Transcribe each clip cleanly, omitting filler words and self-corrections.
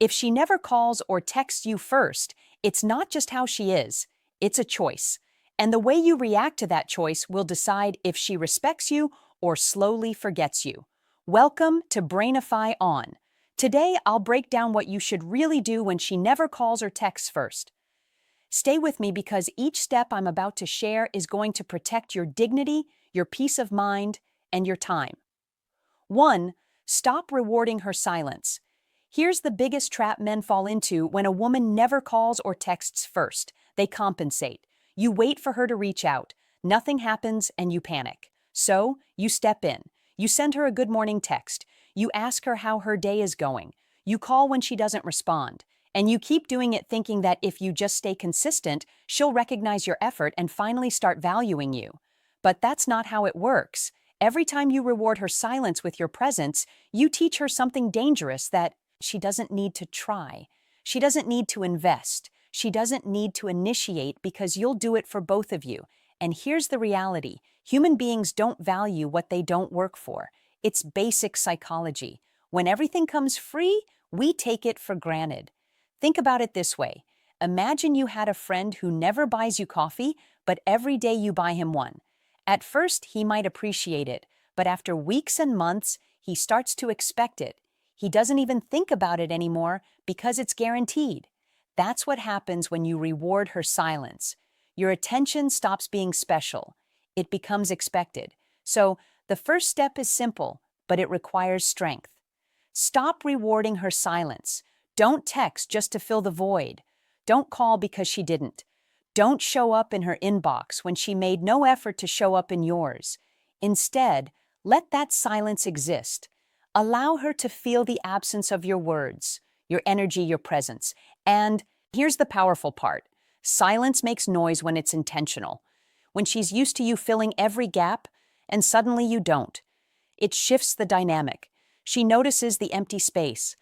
If she never calls or texts you first, it's not just how she is, it's a choice. And the way you react to that choice will decide if she respects you or slowly forgets you. Welcome to Brainify On. Today, I'll break down what you should really do when she never calls or texts first. Stay with me because each step I'm about to share is going to protect your dignity, your peace of mind, and your time. 1. Stop rewarding her silence. Here's the biggest trap men fall into when a woman never calls or texts first. They compensate. You wait for her to reach out. Nothing happens and you panic. So, you step in. You send her a good morning text. You ask her how her day is going. You call when she doesn't respond. And you keep doing it thinking that if you just stay consistent, she'll recognize your effort and finally start valuing you. But that's not how it works. Every time you reward her silence with your presence, you teach her something dangerous, that she doesn't need to try. She doesn't need to invest. She doesn't need to initiate because you'll do it for both of you. And here's the reality. Human beings don't value what they don't work for. It's basic psychology. When everything comes free, we take it for granted. Think about it this way. Imagine you had a friend who never buys you coffee, but every day you buy him one. At first, he might appreciate it, but after weeks and months, he starts to expect it. He doesn't even think about it anymore because it's guaranteed. That's what happens when you reward her silence. Your attention stops being special. It becomes expected. So, the first step is simple, but it requires strength. Stop rewarding her silence. Don't text just to fill the void. Don't call because she didn't. Don't show up in her inbox when she made no effort to show up in yours. Instead, let that silence exist. Allow her to feel the absence of your words, your energy, your presence. And here's the powerful part. Silence makes noise when it's intentional. When she's used to you filling every gap, and suddenly you don't. It shifts the dynamic. She notices the empty space.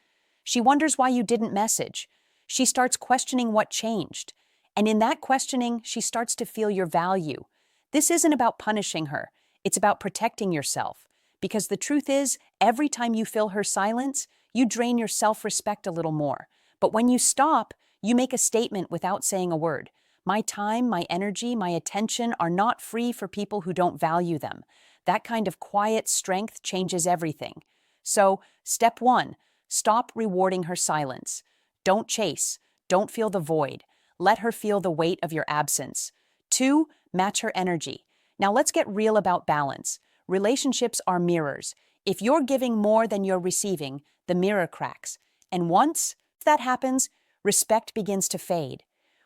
She wonders why you didn't message. She starts questioning what changed. And in that questioning, she starts to feel your value. This isn't about punishing her. It's about protecting yourself. Because the truth is, every time you fill her silence, you drain your self-respect a little more. But when you stop, you make a statement without saying a word. My time, my energy, my attention are not free for people who don't value them. That kind of quiet strength changes everything. So, step 1, stop rewarding her silence. Don't chase. Don't feel the void. Let her feel the weight of your absence. 2, match her energy. Now let's get real about balance. Relationships are mirrors. If you're giving more than you're receiving, the mirror cracks. And once that happens, respect begins to fade.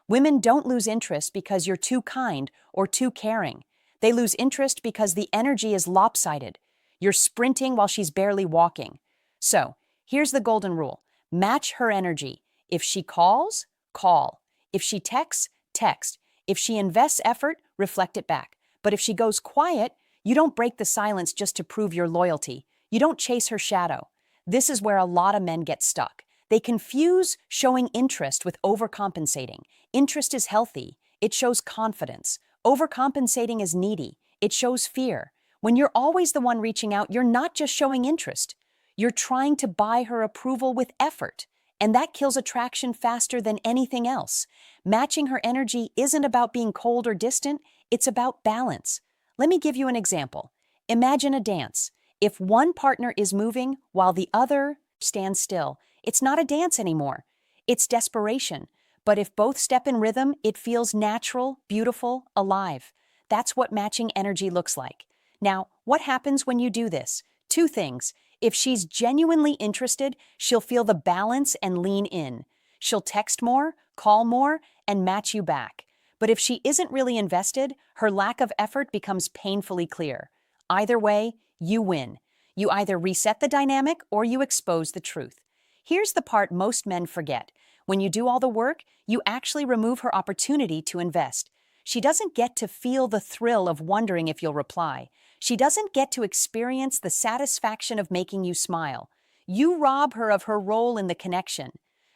Women don't lose interest because you're too kind or too caring. They lose interest because the energy is lopsided. You're sprinting while she's barely walking. So, here's the golden rule. Match her energy. If she calls, call. If she texts, text. If she invests effort, reflect it back. But if she goes quiet, you don't break the silence just to prove your loyalty. You don't chase her shadow. This is where a lot of men get stuck. They confuse showing interest with overcompensating. Interest is healthy. It shows confidence. Overcompensating is needy. It shows fear. When you're always the one reaching out, you're not just showing interest. You're trying to buy her approval with effort. And that kills attraction faster than anything else. Matching her energy isn't about being cold or distant. It's about balance. Let me give you an example. Imagine a dance. If one partner is moving while the other stands still, it's not a dance anymore. It's desperation. But if both step in rhythm, it feels natural, beautiful, alive. That's what matching energy looks like. Now, what happens when you do this? 2 things. If she's genuinely interested, she'll feel the balance and lean in. She'll text more, call more, and match you back. But if she isn't really invested, her lack of effort becomes painfully clear. Either way, you win. You either reset the dynamic or you expose the truth. Here's the part most men forget. When you do all the work, you actually remove her opportunity to invest. She doesn't get to feel the thrill of wondering if you'll reply. She doesn't get to experience the satisfaction of making you smile. You rob her of her role in the connection.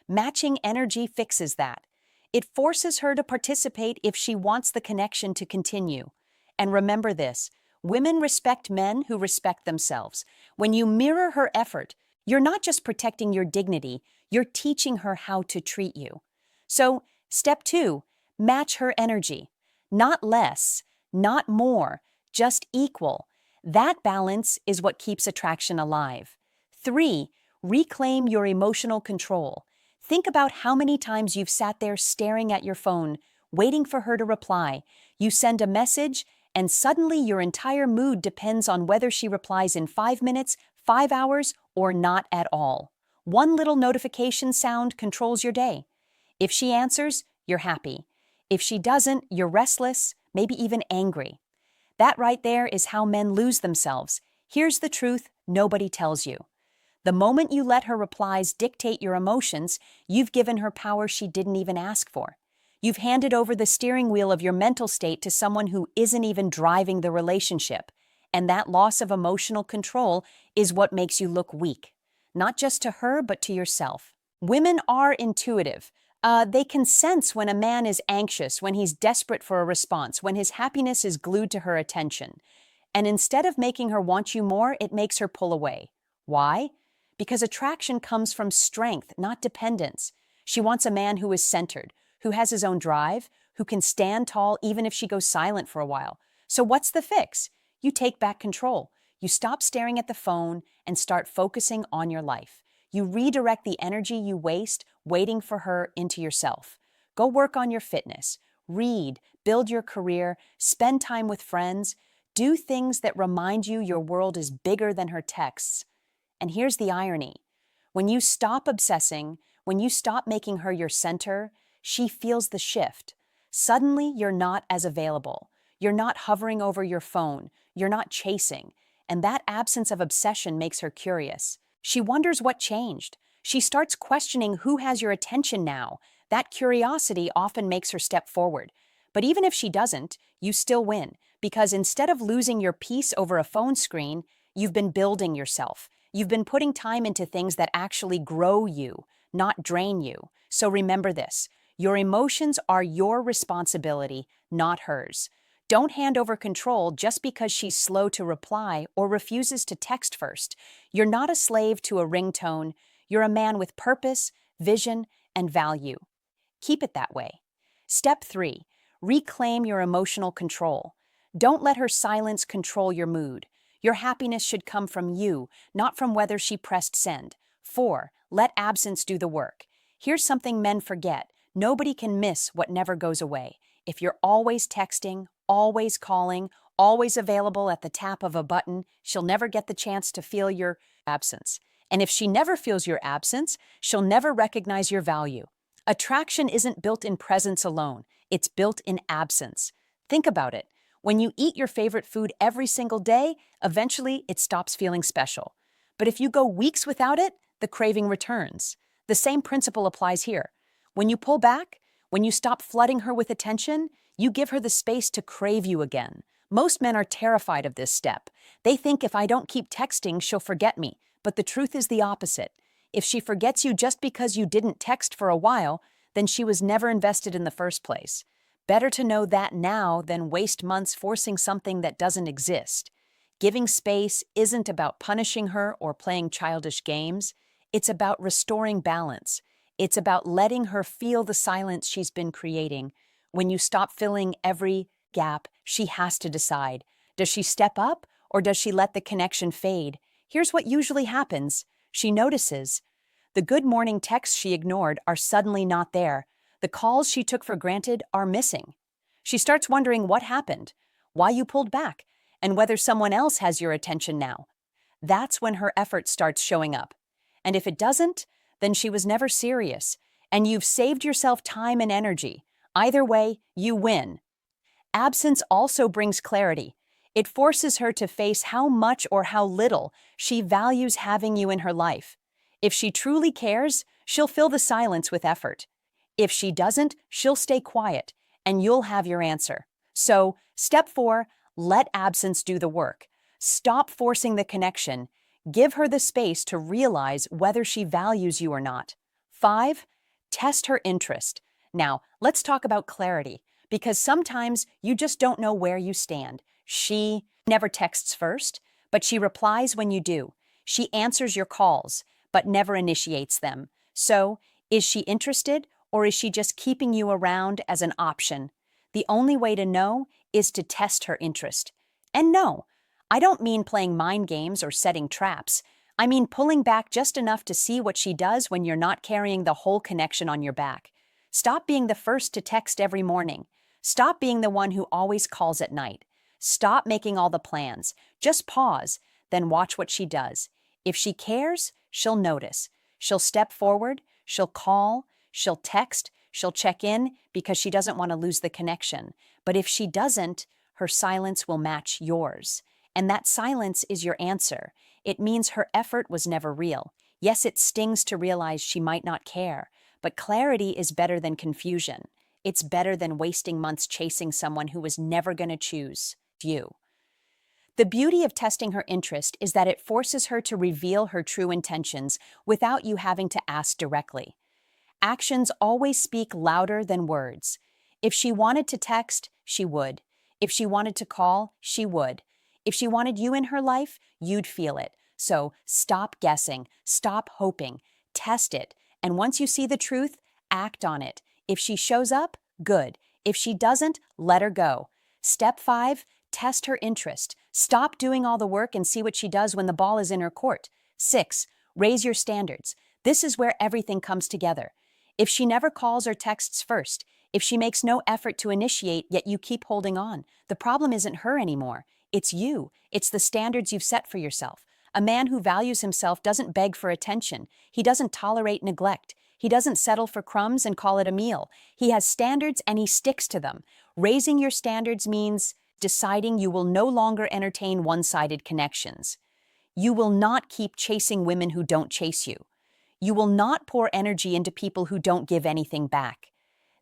Matching energy fixes that. It forces her to participate if she wants the connection to continue. And remember this, women respect men who respect themselves. When you mirror her effort, you're not just protecting your dignity, You're teaching her how to treat you. So, step 2, match her energy. Not less, not more, just equal. That balance is what keeps attraction alive. 3, reclaim your emotional control. Think about how many times you've sat there staring at your phone, waiting for her to reply. You send a message, and suddenly your entire mood depends on whether she replies in 5 minutes, 5 hours, or not at all. One little notification sound controls your day. If she answers, you're happy. If she doesn't, you're restless, maybe even angry. That right there is how men lose themselves. Here's the truth nobody tells you. The moment you let her replies dictate your emotions, you've given her power she didn't even ask for. You've handed over the steering wheel of your mental state to someone who isn't even driving the relationship. And that loss of emotional control is what makes you look weak. Not just to her, but to yourself. Women are intuitive. They can sense when a man is anxious, when he's desperate for a response, when his happiness is glued to her attention. And instead of making her want you more, it makes her pull away. Why? Because attraction comes from strength, not dependence. She wants a man who is centered, who has his own drive, who can stand tall even if she goes silent for a while. So what's the fix? You take back control. You stop staring at the phone and start focusing on your life. You redirect the energy you waste waiting for her into yourself. Go work on your fitness, read, build your career, spend time with friends, do things that remind you your world is bigger than her texts. And here's the irony. When you stop obsessing, when you stop making her your center, she feels the shift. Suddenly, you're not as available. You're not hovering over your phone. You're not chasing. And that absence of obsession makes her curious. She wonders what changed. She starts questioning who has your attention now. That curiosity often makes her step forward. But even if she doesn't, you still win, because instead of losing your peace over a phone screen, you've been building yourself. You've been putting time into things that actually grow you, not drain you. So remember this, your emotions are your responsibility, not hers. Don't hand over control just because she's slow to reply or refuses to text first. You're not a slave to a ringtone. You're a man with purpose, vision, and value. Keep it that way. Step 3, reclaim your emotional control. Don't let her silence control your mood. Your happiness should come from you, not from whether she pressed send. 4, let absence do the work. Here's something men forget. Nobody can miss what never goes away. If you're always texting, always calling, always available at the tap of a button, she'll never get the chance to feel your absence. And if she never feels your absence, she'll never recognize your value. Attraction isn't built in presence alone. It's built in absence. Think about it. When you eat your favorite food every single day, eventually it stops feeling special. But if you go weeks without it, the craving returns. The same principle applies here. When you pull back, when you stop flooding her with attention, you give her the space to crave you again. Most men are terrified of this step. They think if I don't keep texting, she'll forget me. But the truth is the opposite. If she forgets you just because you didn't text for a while, then she was never invested in the first place. Better to know that now than waste months forcing something that doesn't exist. Giving space isn't about punishing her or playing childish games. It's about restoring balance. It's about letting her feel the silence she's been creating. When you stop filling every gap, she has to decide. Does she step up or does she let the connection fade? Here's what usually happens. She notices. The good morning texts she ignored are suddenly not there. The calls she took for granted are missing. She starts wondering what happened, why you pulled back, and whether someone else has your attention now. That's when her effort starts showing up. And if it doesn't, then she was never serious, and you've saved yourself time and energy. Either way, you win. Absence also brings clarity. It forces her to face how much or how little she values having you in her life. If she truly cares, she'll fill the silence with effort. If she doesn't, she'll stay quiet, and you'll have your answer. So, step 4, let absence do the work. Stop forcing the connection. Give her the space to realize whether she values you or not. 5, test her interest. Now, let's talk about clarity, because sometimes you just don't know where you stand. She never texts first, but she replies when you do. She answers your calls, but never initiates them. So, is she interested or is she just keeping you around as an option? The only way to know is to test her interest. And no, I don't mean playing mind games or setting traps. I mean pulling back just enough to see what she does when you're not carrying the whole connection on your back. Stop being the first to text every morning. Stop being the one who always calls at night. Stop making all the plans. Just pause, then watch what she does. If she cares, she'll notice. She'll step forward, she'll call, she'll text, she'll check in because she doesn't want to lose the connection. But if she doesn't, her silence will match yours. And that silence is your answer. It means her effort was never real. Yes, it stings to realize she might not care, but clarity is better than confusion. It's better than wasting months chasing someone who was never going to choose you. The beauty of testing her interest is that it forces her to reveal her true intentions without you having to ask directly. Actions always speak louder than words. If she wanted to text, she would. If she wanted to call, she would. If she wanted you in her life, you'd feel it. So stop guessing, stop hoping, test it, and once you see the truth, act on it. If she shows up, good. If she doesn't, let her go. Step 5, test her interest. Stop doing all the work and see what she does when the ball is in her court. 6, raise your standards. This is where everything comes together. If she never calls or texts first, if she makes no effort to initiate yet you keep holding on, the problem isn't her anymore. It's you. It's the standards you've set for yourself. A man who values himself doesn't beg for attention. He doesn't tolerate neglect. He doesn't settle for crumbs and call it a meal. He has standards and he sticks to them. Raising your standards means deciding you will no longer entertain one-sided connections. You will not keep chasing women who don't chase you. You will not pour energy into people who don't give anything back.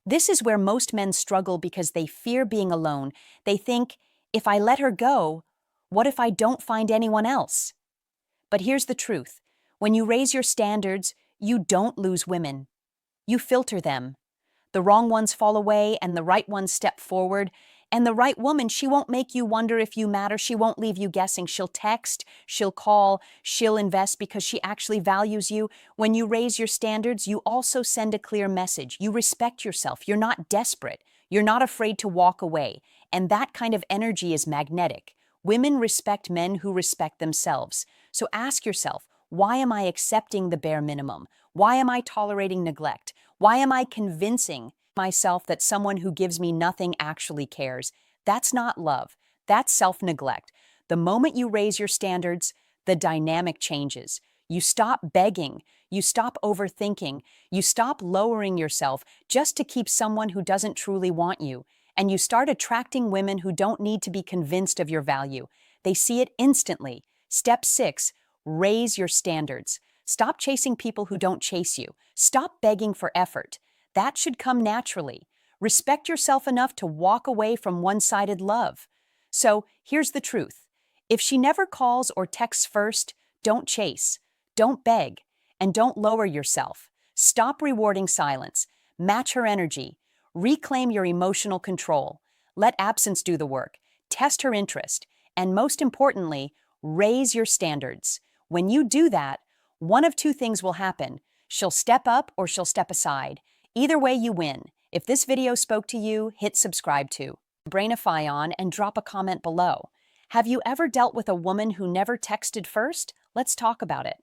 This is where most men struggle because they fear being alone. They think, if I let her go, what if I don't find anyone else? But here's the truth. When you raise your standards, you don't lose women. You filter them. The wrong ones fall away and the right ones step forward. And the right woman, she won't make you wonder if you matter. She won't leave you guessing. She'll text, she'll call, she'll invest because she actually values you. When you raise your standards, you also send a clear message. You respect yourself. You're not desperate. You're not afraid to walk away. And that kind of energy is magnetic. Women respect men who respect themselves. So ask yourself, why am I accepting the bare minimum? Why am I tolerating neglect? Why am I convincing myself that someone who gives me nothing actually cares? That's not love. That's self-neglect. The moment you raise your standards, the dynamic changes. You stop begging. You stop overthinking. You stop lowering yourself just to keep someone who doesn't truly want you. And you start attracting women who don't need to be convinced of your value. They see it instantly. Step 6, raise your standards. Stop chasing people who don't chase you. Stop begging for effort. That should come naturally. Respect yourself enough to walk away from one-sided love. So here's the truth. If she never calls or texts first, don't chase, don't beg, and don't lower yourself. Stop rewarding silence. Match her energy. Reclaim your emotional control. Let absence do the work. Test her interest. And most importantly, raise your standards. When you do that, one of two things will happen. She'll step up or she'll step aside. Either way, you win. If this video spoke to you, hit subscribe to Brainify on and drop a comment below. Have you ever dealt with a woman who never texted first? Let's talk about it.